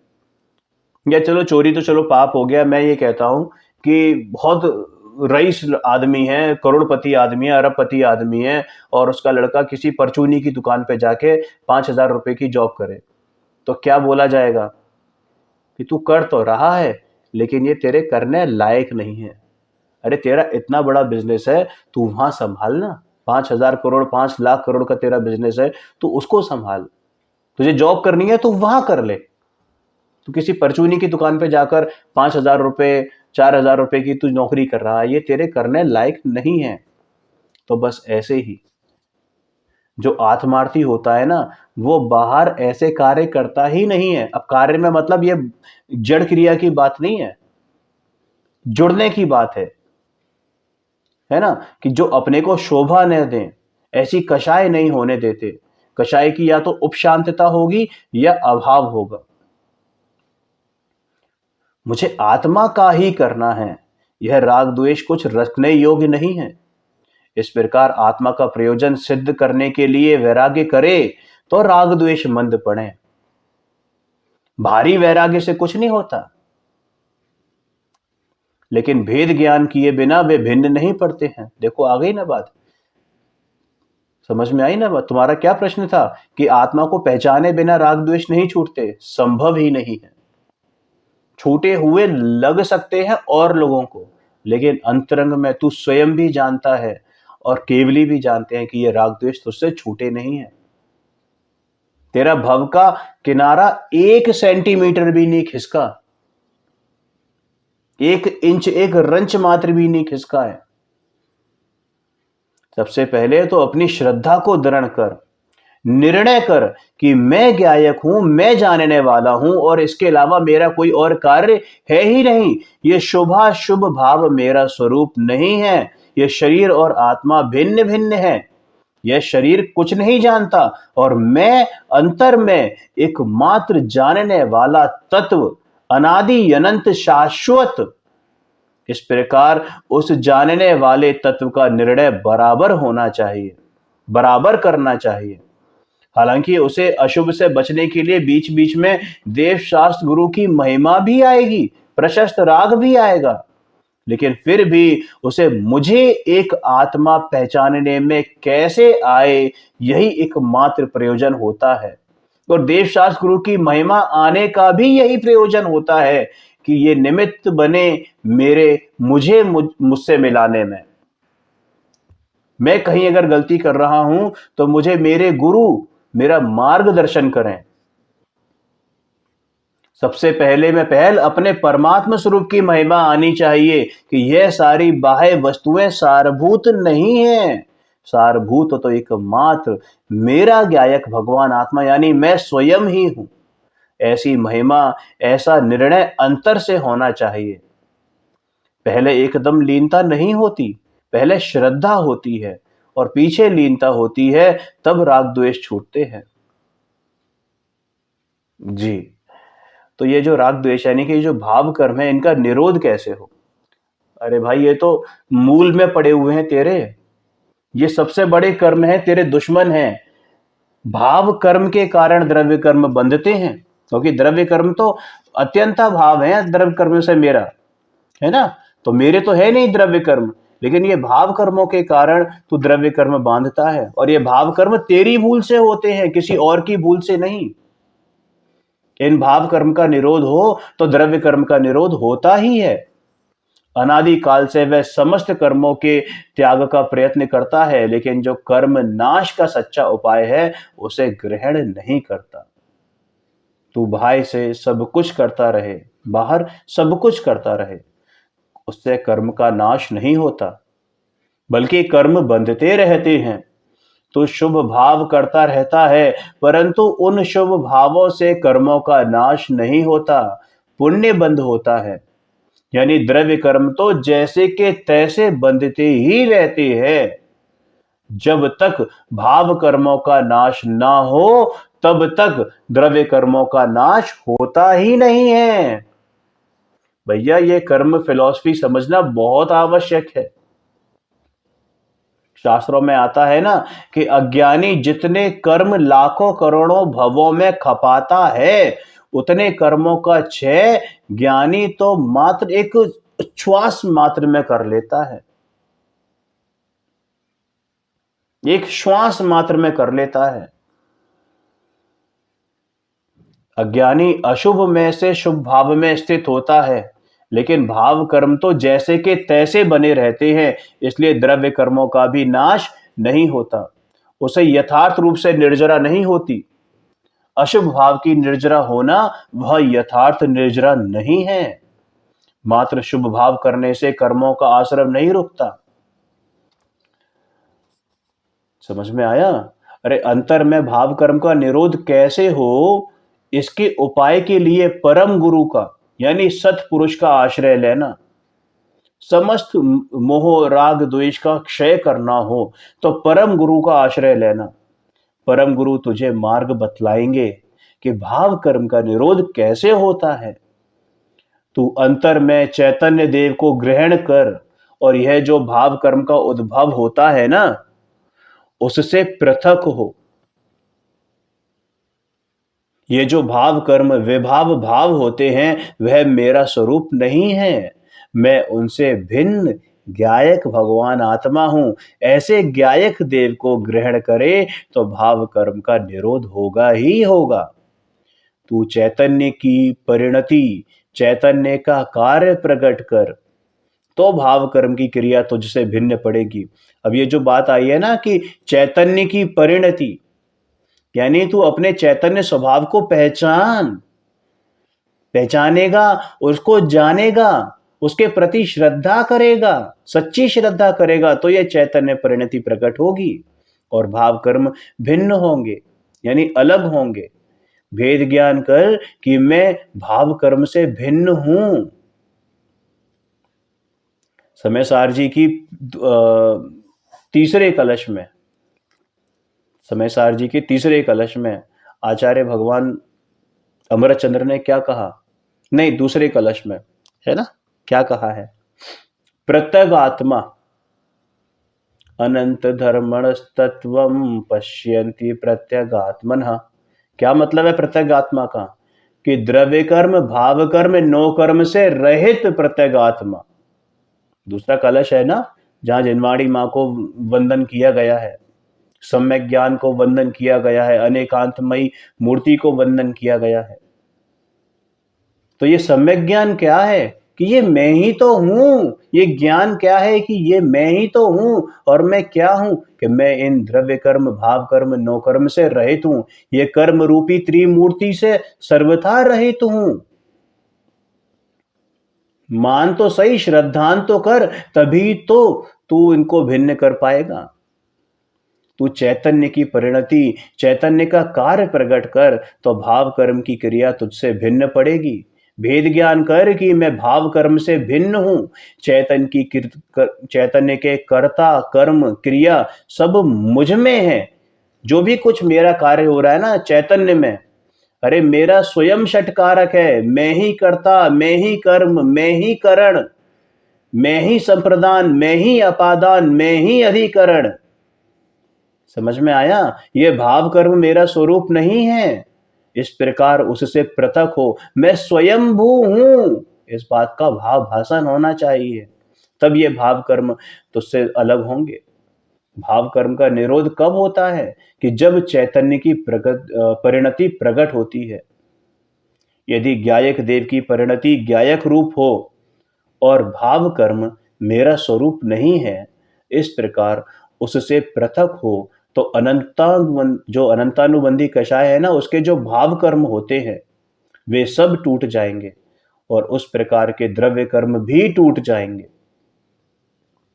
या चलो चोरी तो चलो पाप हो गया, मैं ये कहता हूँ कि बहुत रईस आदमी है, करोड़पति आदमी है, अरबपति आदमी है, और उसका लड़का किसी परचूनी की दुकान पे जाके 5,000 रुपए की जॉब करे, तो क्या बोला जाएगा कि तू कर तो रहा है लेकिन ये तेरे करने लायक नहीं है। अरे तेरा इतना बड़ा बिजनेस है, तू वहां संभाल ना। 5,000 करोड़ 5 लाख करोड़ का तेरा बिजनेस है, तू उसको संभाल। तुझे जॉब करनी है तो वहां कर ले। तू किसी परचूनी की दुकान पे जाकर 5,000 रुपए 4,000 रुपए की तू नौकरी कर रहा है, ये तेरे करने लायक नहीं है। तो बस ऐसे ही जो आत्मार्थी होता है ना, वो बाहर ऐसे कार्य करता ही नहीं है। अब कार्य में मतलब ये जड़ क्रिया की बात नहीं है, जुड़ने की बात है ना, कि जो अपने को शोभा न दें, ऐसी कषाय नहीं होने देते। कषाय की या तो उपशांतता होगी या अभाव होगा। मुझे आत्मा का ही करना है, यह राग द्वेष कुछ रखने योग्य नहीं है। इस प्रकार आत्मा का प्रयोजन सिद्ध करने के लिए वैराग्य करे तो राग द्वेष मंद पड़े। भारी वैराग्य से कुछ नहीं होता, लेकिन भेद ज्ञान किए बिना वे भिन्न नहीं पड़ते हैं। देखो आ गई ना बात, समझ में आई ना बात। तुम्हारा क्या प्रश्न था कि आत्मा को पहचाने बिना राग द्वेष नहीं छूटते? संभव ही नहीं है। छूटे हुए लग सकते हैं और लोगों को, लेकिन अंतरंग में तू स्वयं भी जानता है और केवली भी जानते हैं कि ये राग द्वेष तुझसे छूटे नहीं है। तेरा भव का किनारा 1 सेंटीमीटर भी नहीं खिसका, 1 इंच 1 रंच मात्र भी नहीं खिसका है। सबसे पहले तो अपनी श्रद्धा को दृढ़ कर, निर्णय कर कि मैं ज्ञायक हूं, मैं जानने वाला हूं, और इसके अलावा मेरा कोई और कार्य है ही नहीं। ये शुभ शुभ भाव मेरा स्वरूप नहीं है। यह शरीर और आत्मा भिन्न भिन्न है। यह शरीर कुछ नहीं जानता और मैं अंतर में एकमात्र जानने वाला तत्व, अनादि अनंत शाश्वत। इस प्रकार उस जानने वाले तत्व का निर्णय बराबर होना चाहिए, बराबर करना चाहिए। हालांकि उसे अशुभ से बचने के लिए बीच बीच में देव शास्त्र गुरु की महिमा भी आएगी, प्रशस्त राग भी आएगा, लेकिन फिर भी उसे मुझे एक आत्मा पहचानने में कैसे आए, यही एकमात्र प्रयोजन होता है। और देव शास्त्र गुरु की महिमा आने का भी यही प्रयोजन होता है कि ये निमित्त बने मुझसे मिलाने में। मैं कहीं अगर गलती कर रहा हूं तो मुझे मेरे गुरु मेरा मार्गदर्शन करें। सबसे पहले में पहल अपने परमात्मा स्वरूप की महिमा आनी चाहिए कि यह सारी बाह्य वस्तुएं सारभूत नहीं है। सारभूत तो एकमात्र मेरा ज्ञायक भगवान आत्मा यानी मैं स्वयं ही हूं। ऐसी महिमा, ऐसा निर्णय अंतर से होना चाहिए। पहले एकदम लीनता नहीं होती, पहले श्रद्धा होती है और पीछे लीनता होती है, तब राग द्वेष छूटते हैं। जी, तो ये जो राग द्वेष यानी कि जो भाव कर्म है, इनका निरोध कैसे हो? अरे भाई, ये तो मूल में पड़े हुए हैं तेरे, ये सबसे बड़े कर्म हैं, तेरे दुश्मन हैं। भाव कर्म के कारण द्रव्य कर्म बंधते हैं, क्योंकि द्रव्य कर्म तो अत्यंता भाव है द्रव्य कर्म से मेरा, है ना? तो मेरे तो है नहीं द्रव्य कर्म, लेकिन ये भाव कर्मों के कारण तू द्रव्य कर्म बांधता है, और ये भाव कर्म तेरी भूल से होते हैं, किसी और की भूल से नहीं। इन भाव कर्म का निरोध हो तो द्रव्य कर्म का निरोध होता ही है। अनादि काल से वह समस्त कर्मों के त्याग का प्रयत्न करता है, लेकिन जो कर्म नाश का सच्चा उपाय है उसे ग्रहण नहीं करता। तू बाहर से सब कुछ करता रहे, बाहर सब कुछ करता रहे, उससे कर्म का नाश नहीं होता, बल्कि कर्म बंधते रहते हैं। तो शुभ भाव करता रहता है, परंतु उन शुभ भावों से कर्मों का नाश नहीं होता, पुण्य बंध होता है। यानी द्रव्य कर्म तो जैसे के तैसे बंधते ही रहते हैं। जब तक भाव कर्मों का नाश ना हो तब तक द्रव्य कर्मों का नाश होता ही नहीं है। भैया, ये कर्म फिलॉसफी समझना बहुत आवश्यक है। शास्त्रों में आता है ना कि अज्ञानी जितने कर्म लाखों करोड़ों भवों में खपाता है, उतने कर्मों का क्षय ज्ञानी तो मात्र एक श्वास मात्र में कर लेता है, एक श्वास मात्र में कर लेता है। अज्ञानी अशुभ में से शुभ भाव में स्थित होता है, लेकिन भाव कर्म तो जैसे के तैसे बने रहते हैं, इसलिए द्रव्य कर्मों का भी नाश नहीं होता, उसे यथार्थ रूप से निर्जरा नहीं होती। अशुभ भाव की निर्जरा होना वह यथार्थ निर्जरा नहीं है। मात्र शुभ भाव करने से कर्मों का आश्रम नहीं रुकता। समझ में आया? अरे, अंतर में भाव कर्म का निरोध कैसे हो, इसके उपाय के लिए परम गुरु का यानी सत्पुरुष का आश्रय लेना। समस्त मोह राग द्वेष का क्षय करना हो तो परम गुरु का आश्रय लेना। परम गुरु तुझे मार्ग बतलाएंगे कि भाव कर्म का निरोध कैसे होता है। तू अंतर में चैतन्य देव को ग्रहण कर, और यह जो भाव कर्म का उद्भव होता है ना, उससे पृथक हो। ये जो भाव कर्म विभाव भाव होते हैं, वह मेरा स्वरूप नहीं है, मैं उनसे भिन्न ज्ञायक भगवान आत्मा हूं। ऐसे ज्ञायक देव को ग्रहण करे तो भाव कर्म का निरोध होगा ही होगा। तू चैतन्य की परिणति, चैतन्य का कार्य प्रकट कर, तो भाव कर्म की क्रिया तुझसे भिन्न पड़ेगी। अब ये जो बात आई है ना कि चैतन्य की परिणति, यानी तू अपने चैतन्य स्वभाव को पहचानेगा, उसको जानेगा, उसके प्रति श्रद्धा करेगा, सच्ची श्रद्धा करेगा, तो यह चैतन्य परिणति प्रकट होगी और भाव कर्म भिन्न होंगे, यानी अलग होंगे। भेद ज्ञान कर कि मैं भाव कर्म से भिन्न हूं। समय सार जी की तीसरे कलश में, समय सार जी के तीसरे कलश में आचार्य भगवान अमरचंद्र ने क्या कहा? नहीं, दूसरे कलश में है ना, क्या कहा है? प्रत्यगात्मा अनंत धर्मणस्तत्वं पश्यन्ति प्रत्यगात्मनः। क्या मतलब है प्रत्यगात्मा का? कि द्रव्य कर्म भाव कर्म नो कर्म से रहित प्रत्यगात्मा। दूसरा कलश है ना, जहां जिनवाणी मां को वंदन किया गया है, सम्यक ज्ञान को वंदन किया गया है, अनेकांतमयी मूर्ति को वंदन किया गया है। तो ये सम्यक ज्ञान क्या है? कि ये मैं ही तो हूं। ये ज्ञान क्या है? कि ये मैं ही तो हूं। और मैं क्या हूं? कि मैं इन द्रव्य कर्म भाव कर्म नो कर्म से रहित हूं। ये कर्म रूपी त्रिमूर्ति से सर्वथा रहित हूं। मान तो सही, श्रद्धान तो कर, तभी तो तू इनको भिन्न कर पाएगा। तू चैतन्य की परिणति, चैतन्य का कार्य प्रकट कर, तो भाव कर्म की क्रिया तुझसे भिन्न पड़ेगी। भेद ज्ञान कर कि मैं भाव कर्म से भिन्न हूं। चैतन्य के कर्ता कर्म क्रिया सब मुझ में है। जो भी कुछ मेरा कार्य हो रहा है ना चैतन्य में, अरे मेरा स्वयं षटकारक है, मैं ही कर्ता, मैं ही कर्म, मैं ही करण, मैं ही संप्रदान, मैं ही अपादान, मैं ही अधिकरण। समझ में आया? ये भाव कर्म मेरा स्वरूप नहीं है, इस प्रकार उससे पृथक हो, मैं स्वयंभू हूं, इस बात का भाव भाषण होना चाहिए, तब ये भाव कर्म तुझसे अलग होंगे। भाव कर्म का निरोध कब होता है? कि जब चैतन्य की परिणति प्रकट होती है। यदि ज्ञायक देव की परिणति ज्ञायक रूप हो और भाव कर्म मेरा स्वरूप नहीं है, इस प्रकार उससे पृथक हो, तो जो अनंतानुबंधी कषाय है ना, उसके जो भाव कर्म होते हैं वे सब टूट जाएंगे और उस प्रकार के द्रव्य कर्म भी टूट जाएंगे।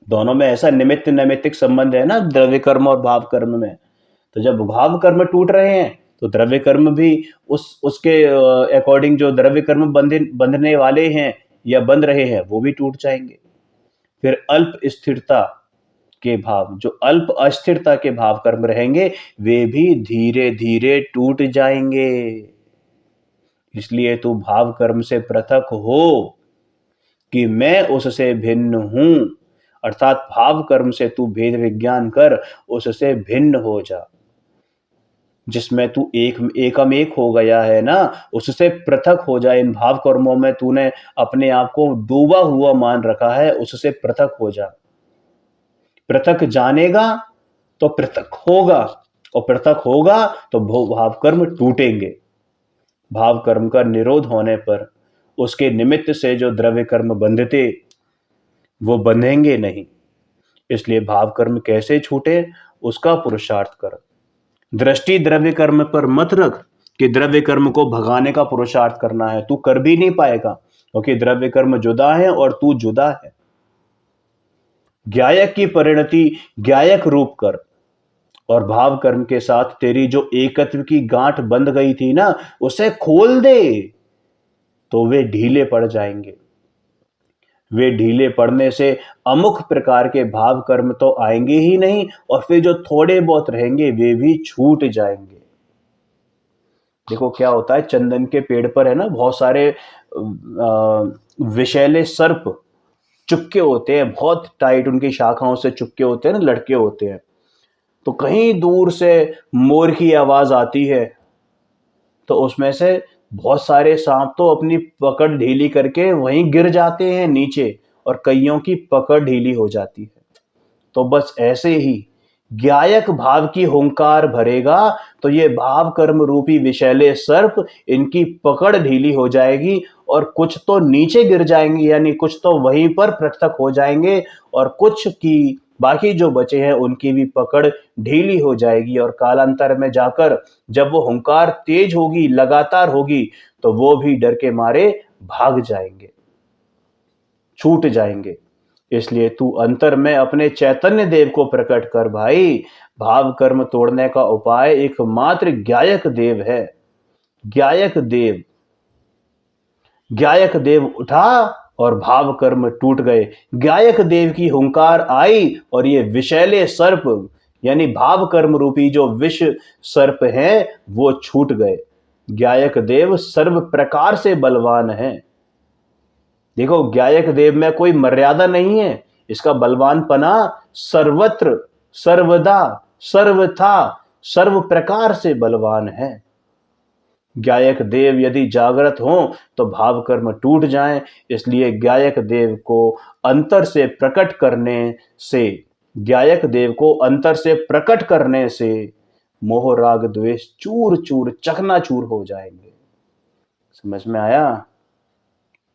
दोनों में ऐसा निमित्त नैमित्तिक संबंध है ना, द्रव्य कर्म और भाव कर्म में। तो जब भाव कर्म टूट रहे हैं तो द्रव्य कर्म भी उसके अकॉर्डिंग जो द्रव्य कर्म बंधने वाले हैं या बंध रहे हैं वो भी टूट जाएंगे। फिर अल्प स्थिरता के भाव, जो अल्प अस्थिरता के भाव कर्म रहेंगे वे भी धीरे धीरे टूट जाएंगे। इसलिए तू भाव कर्म से पृथक हो कि मैं उससे भिन्न हूं, अर्थात भाव कर्म से तू भेद विज्ञान कर, उससे भिन्न हो जा। जिसमें तू एकम एक हो गया है ना, उससे पृथक हो जाए। इन भाव कर्मों में तूने अपने आप को डूबा हुआ मान रखा है, उससे पृथक हो जा। पृथक जानेगा तो पृथक होगा, और पृथक होगा तो भाव कर्म टूटेंगे। भाव कर्म का निरोध होने पर उसके निमित्त से जो द्रव्य कर्म बंधते वो बंधेंगे नहीं। इसलिए भाव कर्म कैसे छूटे उसका पुरुषार्थ कर। दृष्टि द्रव्य कर्म पर मत रख कि द्रव्य कर्म को भगाने का पुरुषार्थ करना है, तू कर भी नहीं पाएगा, क्योंकि द्रव्य कर्म जुदा है और तू जुदा है। ज्ञायक की परिणति ज्ञायक रूप कर, और भाव कर्म के साथ तेरी जो एकत्व की गांठ बंध गई थी ना, उसे खोल दे, तो वे ढीले पड़ जाएंगे। वे ढीले पड़ने से अमुक प्रकार के भाव कर्म तो आएंगे ही नहीं, और फिर जो थोड़े बहुत रहेंगे वे भी छूट जाएंगे। देखो क्या होता है, चंदन के पेड़ पर है ना बहुत सारे विषैले सर्प चुपके होते हैं, बहुत टाइट उनकी शाखाओं से चुपके होते हैं ना, लटके होते हैं। तो कहीं दूर से मोर की आवाज आती है, तो उसमें से बहुत सारे सांप तो अपनी पकड़ ढीली करके वहीं गिर जाते हैं नीचे, और कईयों की पकड़ ढीली हो जाती है। तो बस ऐसे ही ज्ञायक भाव की हुंकार भरेगा तो ये भाव कर्म रूपी विषैले सर्प, इनकी पकड़ ढीली हो जाएगी, और कुछ तो नीचे गिर जाएंगे, यानी कुछ तो वहीं पर पृथक हो जाएंगे, और कुछ की बाकी जो बचे हैं उनकी भी पकड़ ढीली हो जाएगी, और कालांतर में जाकर जब वो हुंकार तेज होगी, लगातार होगी, तो वो भी डर के मारे भाग जाएंगे, छूट जाएंगे। इसलिए तू अंतर में अपने चैतन्य देव को प्रकट कर भाई। भाव कर्म तोड़ने का उपाय एकमात्र ज्ञायक देव है। ज्ञायक देव, ज्ञायक देव उठा और भाव कर्म टूट गए। ज्ञायक देव की हुंकार आई और ये विषैले सर्प यानी भाव कर्म रूपी जो विष सर्प हैं वो छूट गए। ज्ञायक देव सर्व प्रकार से बलवान है। देखो ज्ञायक देव में कोई मर्यादा नहीं है, इसका बलवानपना सर्वत्र, सर्वदा, सर्वथा, सर्व प्रकार से बलवान है। ज्ञायक देव यदि जागृत हो तो भाव कर्म टूट जाएं, इसलिए ज्ञायक देव को अंतर से प्रकट करने से, ज्ञायक देव को अंतर से प्रकट करने से मोह राग द्वेष चूर चूर चकनाचूर हो जाएंगे। समझ में आया?